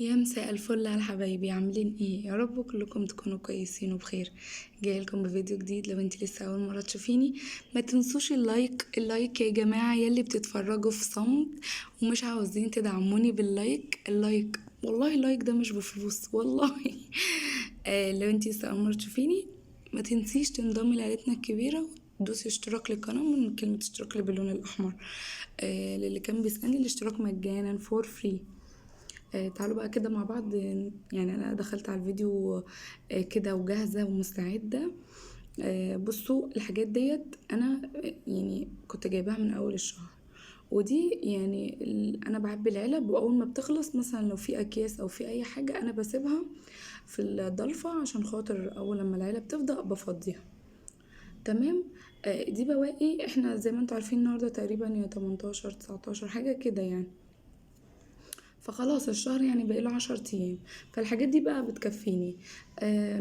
يا مساء الفل على حبايبي، عاملين ايه؟ يا رب كلكم تكونوا كويسين وبخير. جاي لكم بفيديو جديد. لو انت لسه اول مره تشوفيني ما تنسوش اللايك يا جماعه، يلي بتتفرجوا في صمت ومش عاوزين تدعموني اللايك والله اللايك ده مش بفلوس والله. لو انت لسه اول مره تشوفيني ما تنسيش تنضمي لعيلتنا الكبيره، دوسي اشتراك للقناه من كلمه اشتراك اللي باللون الاحمر. للي كان بيسالني الاشتراك مجانا فور فري. تعالوا بقى كده مع بعض. يعني انا دخلت على الفيديو كده وجاهزة ومستعدة. بصوا الحاجات ديت انا يعني كنت جايباها من اول الشهر. ودي يعني انا بعبي العلب، واول ما بتخلص مثلا لو في اكياس او في اي حاجة انا بسيبها في الضلفة عشان خاطر اول لما العلب تفضى بفضيها. تمام. دي بواقي، احنا زي ما انتوا عارفين النهارده تقريبا يا 18 19 حاجة كده يعني. فخلاص الشهر يعني بقيله 10 ايام، فالحاجات دي بقى بتكفيني.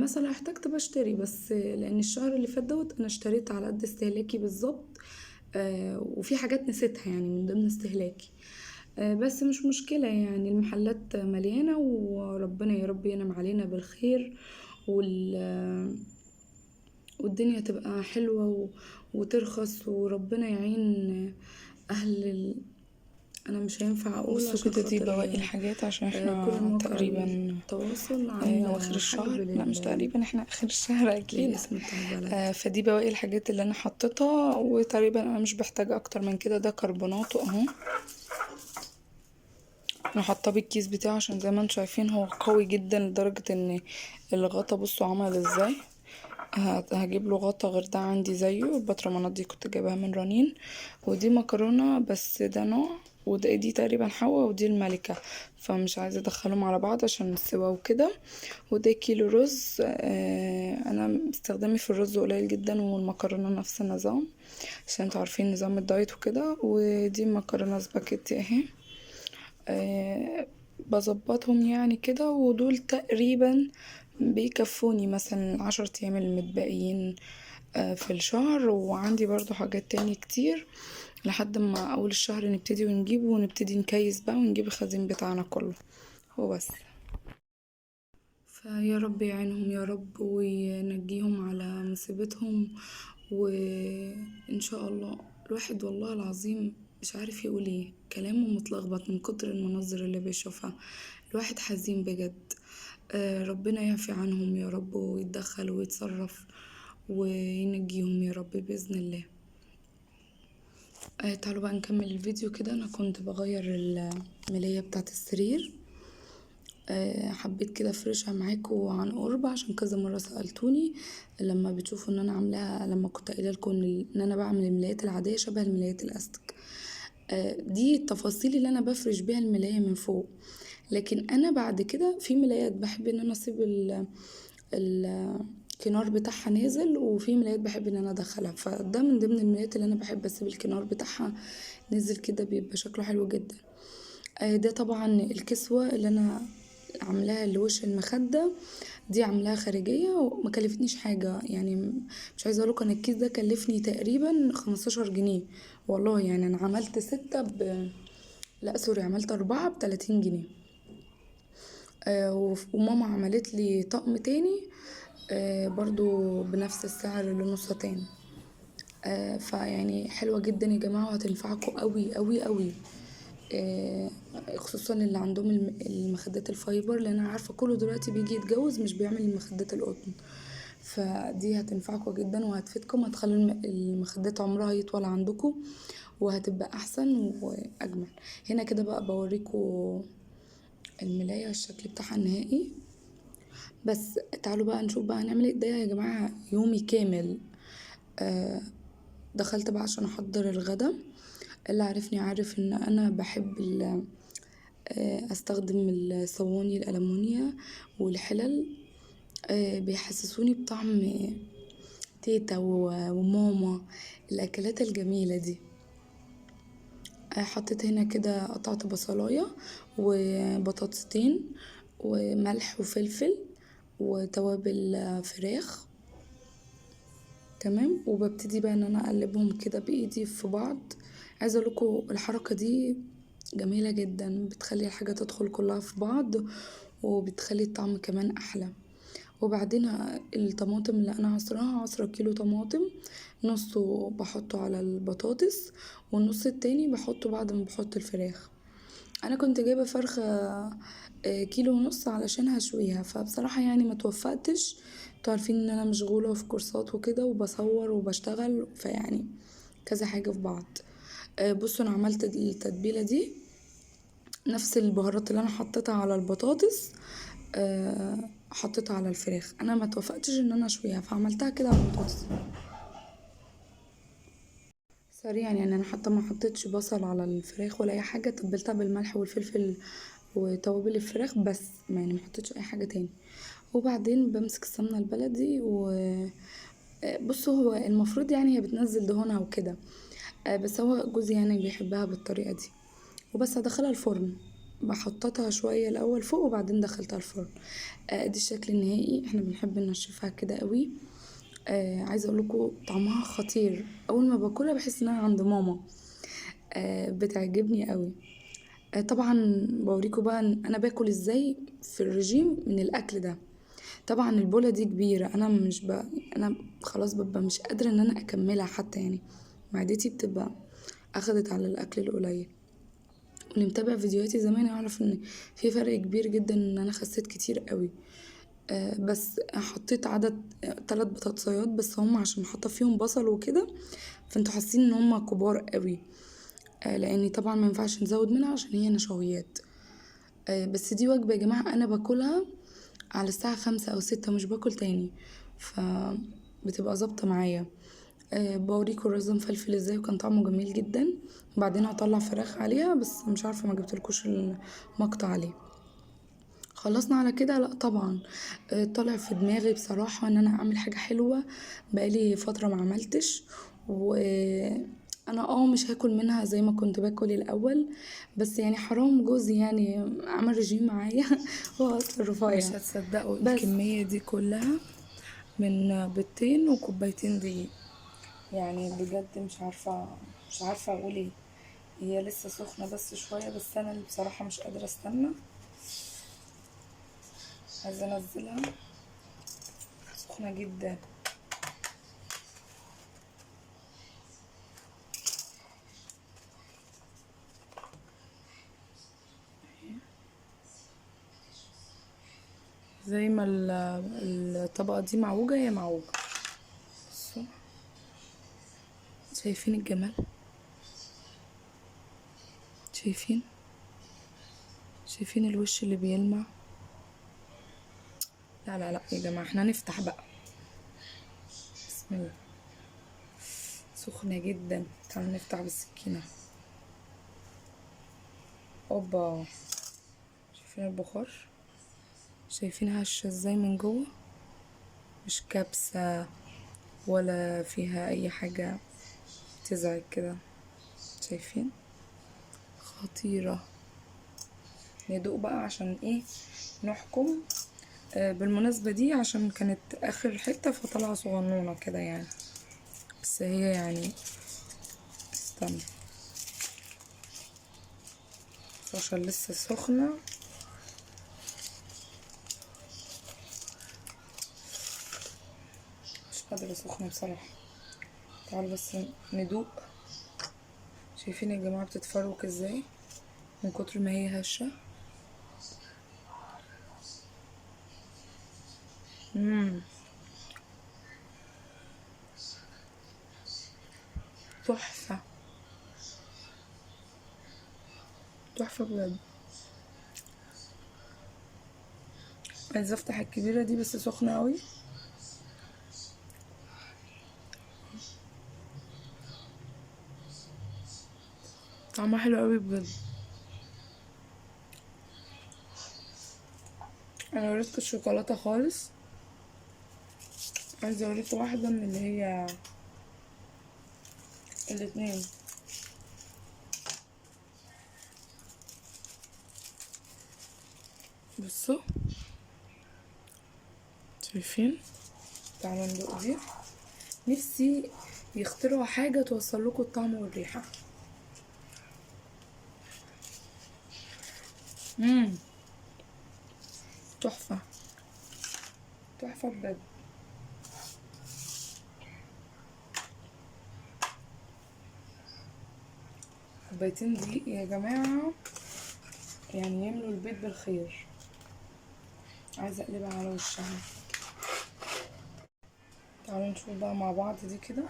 مثلا احتجت بشتري، بس لان الشهر اللي فات دوت انا اشتريت على قد استهلاكي بالظبط. وفي حاجات نسيتها يعني من ضمن استهلاكي. بس مش مشكلة، يعني المحلات مليانة وربنا يا رب ينعم علينا بالخير. وال والدنيا تبقى حلوة وترخص وربنا يعين أهل انا مش هينفع اقول بصوا عشان كده، دي خاطر بواقي الحاجات عشان كل احنا مواقع تقريبا التواصل اواخر عاملة حجب الشهر. لا، مش تقريبا، احنا اخر الشهر اكيد. للاسم بتاع البلد. فدي بواقي الحاجات اللي انا حطيتها، وتقريبا انا مش بحتاج اكتر من كده. ده كربونات اهو، انا حاطاه بالكيس بتاعه عشان زي ما انتم شايفين هو قوي جدا لدرجة ان الغطا بصوا عمل ازاي. هجيب له غطا غير ده عندي زيه. البطرمانات دي كنت جايباها من رنين. ودي مكرونة بس ده نوع، ودي تقريبا حوا ودي الملكة، فمش عايزة ادخلهم على بعض عشان السوا وكده. وده كيلو رز. انا استخدامي في الرز قليل جدا، والمكرونة نفس النظام عشان انتوا عارفين نظام الدايت وكده. ودي مكرونة سباكيتي اهي. بظبطهم يعني كده، ودول تقريبا بيكفوني مثلا 10 ايام المتبقيين في الشهر. وعندي برضو حاجات تاني كتير لحد ما اول الشهر نبتدي ونجيب ونبتدي نكيس بقى ونجيب الخزين بتاعنا كله. هو بس. فيا رب يعينهم يا رب وينجيهم على مصيبتهم. وان شاء الله الواحد والله العظيم مش عارف يقول ايه، كلامه متلخبط من كتر المناظر اللي بيشوفها. الواحد حزين بجد. ربنا يعفي عنهم يا رب ويتدخل ويتصرف وينجيهم يا رب بإذن الله. تعالوا بقى نكمل الفيديو كده. انا كنت بغير الملاية بتاعت السرير. حبيت كده افرشها معاكم عن قرب عشان كذا مرة سألتوني لما بتشوفوا ان انا عاملاها، لما كنت قايله لكم ان انا بعمل الملايات العادية شبه الملايات الاستك. دي التفاصيل اللي انا بفرش بيها الملاية من فوق. لكن انا بعد كده في ملايات بحب ان انا اسيب الكنار بتاعها نازل، وفي ملايات بحب ان انا ادخلها، فده من ضمن الملايات اللي انا بحب اسيب الكنار بتاعها نازل كده، بيبقى شكله حلو جدا. ده طبعا الكسوة اللي انا عاملاها لوش المخدة، دي عاملاها خارجية وما كلفتنيش حاجة يعني. مش عايزة اقولك ان الكيس ده كلفني تقريبا 15 جنيه. والله يعني انا عملت 6 لا سوري، عملت 4 ب30 جنيه. وماما عملت لي طقم تاني برضو بنفس السعر لونه ساتان. فيعني حلوة جدا يا جماعة وهتنفعكم قوي قوي قوي. آه، خصوصا اللي عندهم المخدات الفايبر، لان انا عارفة كله دلوقتي بيجي يتجوز مش بيعمل المخدات القطن. فدي هتنفعكم جدا وهتفيدكم، هتخلي المخدات عمرها يطول عندكم وهتبقى احسن واجمل. هنا كده بقى بوريكم الملاية الشكل بتاعها النهائي. بس تعالوا بقى نشوف بقى هنعمل ايه. ده يا جماعة يومي كامل. آه دخلت بقى عشان احضر الغدا. اللي عارفني عارف ان انا بحب استخدم الصواني الالمونيا والحلل. بيحسسوني بطعم تيتا وماما، الاكلات الجميلة دي. حطيت هنا كده قطعت بصلاية وبطاطستين وملح وفلفل وتوابل فراخ. تمام. وببتدي بقى ان انا اقلبهم كده بايدي في بعض. عايزه اقولكوا الحركه دي جميلة جدا، بتخلي الحاجة تدخل كلها في بعض وبتخلي الطعم كمان احلى. وبعدين الطماطم اللي انا عصراها، عصرة كيلو طماطم، نصه بحطه على البطاطس والنص التاني بحطه بعد ما بحط الفراخ. انا كنت جايبه فرخه كيلو ونص علشان هشويها، فبصراحه يعني ما توفقتش. انتوا عارفين ان انا مشغوله في كورسات وكده وبصور وبشتغل، فيعني كذا حاجه في بعض. بصوا انا عملت التتبيله دي نفس البهارات اللي انا حطيتها على البطاطس، حطيتها على الفراخ. انا ما توفقتش ان انا اشويها فعملتها كده على البطاطس سريعا. يعني انا حتى ما حطيتش بصل على الفراخ ولا اي حاجه، تبلتها بالملح والفلفل وتوابل الفراخ بس، يعني ما حطيتش اي حاجه تاني. وبعدين بمسك السمنه البلدي بصوا هو المفروض يعني هي بتنزل دهونها وكده، بس هو جوزي يعني بيحبها بالطريقه دي. وبس ادخلها الفرن، بحطتها شويه الاول فوق وبعدين دخلتها الفرن. دي الشكل النهائي، احنا بنحب ننشفها كده قوي. عايزه اقول لكم طعمها خطير، اول ما باكلها بحس انها عند ماما. بتعجبني قوي. طبعا بوريكم بقى إن انا باكل ازاي في الرجيم من الاكل ده. طبعا البولة دي كبيرة، انا مش انا خلاص ببقى مش قادرة ان انا اكملها حتى، يعني معدتي بتبقى اخدت على الاكل القليل. واللي متابع فيديوهاتي زمان يعرف ان في فرق كبير جدا، ان انا خسيت كتير قوي. بس حطيت عدد 3 بطاطسيات بس، هم عشان حاطه فيهم بصل وكده فانتوا حاسين ان هم كبار قوي. لاني طبعا ما ينفعش نزود منها عشان هي نشويات. بس دي وجبة يا جماعة انا باكلها على الساعة 5 او 6، مش باكل تاني، ف بتبقى ظابطة معايا. بوريكم الرز مفلفل ازاي وكان طعمه جميل جدا. وبعدين هطلع فراخ عليها، بس مش عارفة ما جبتلكوش المقطع عليه. خلصنا على كده؟ لا طبعا. طالع في دماغي بصراحة ان انا اعمل حاجة حلوة، بقالي فترة ما عملتش. و انا مش هاكل منها زي ما كنت باكل الاول، بس يعني حرام جوزي يعني عمل رجيم معايا هو اصلا رفيع. مش هتصدقوا بس الكمية دي كلها من بيضتين وكوبايتين دقيق. يعني بجد مش عارفة اقول ايه. هي لسه سخنة بس شوية، بس انا اللي بصراحة مش قادرة استنى، عايزة انزلها، سخنة جدا. زي ما الطبقة دي معوجة، هي معوجة. بصوا، شايفين الجمال؟ شايفين الوش اللي بيلمع؟ لا لا لا يا جماعة، احنا نفتح بقى. بسم الله. سخنة جدا، تعالوا نفتح بالسكينة. اوبا، شايفين البخار؟ شايفين هشة ازاي من جوه؟ مش كبسة ولا فيها اي حاجة تزعج كده. شايفين؟ خطيرة. ندوق بقى عشان ايه نحكم. بالمناسبة دي عشان كانت اخر حتة فطلع صغنونة كده يعني، بس هي يعني استنى عشان لسه سخنة. مش قادرة، سخنة بصراحة. تعالوا بس ندوق. شايفين يا جماعة بتتفرك ازاي من كتر ما هي هشة؟ تحفة، تحفة بجد. عايزة افتح الكبيرة دي بس سخنة قوي. طعمها حلو قوي بجد. انا وريتكم الشوكولاتة خالص، عايزة اوريكم واحدة من اللي هي الاتنين. بصوا، شايفين؟ تعالوا ندوق دي. نفسي يخترعوا حاجة توصل لكم الطعم والريحة. تحفة تحفة بجد. كوبايتين دقيق يا جماعة يعني يملوا البيت بالخير. عايزة اقلبها على وشها. تعالوا نشوف بقى مع بعض دي كده.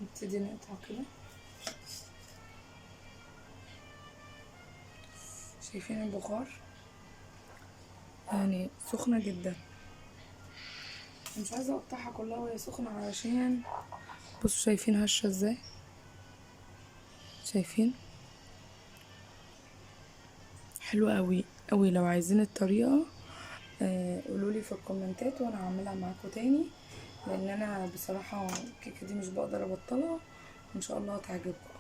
نبتدي نقطع كده. شايفين البخار يعني سخنة جدا. مش عايزة اقطعها كلها وهي سخنة علشان بصوا شايفين هشة ازاي. شايفين حلوة قوي قوي. لو عايزين الطريقة قولولي في الكومنتات وانا هعملها معاكم تاني، لان انا بصراحة الكيكة دي مش بقدر ابطلها. ان شاء الله هتعجبكم.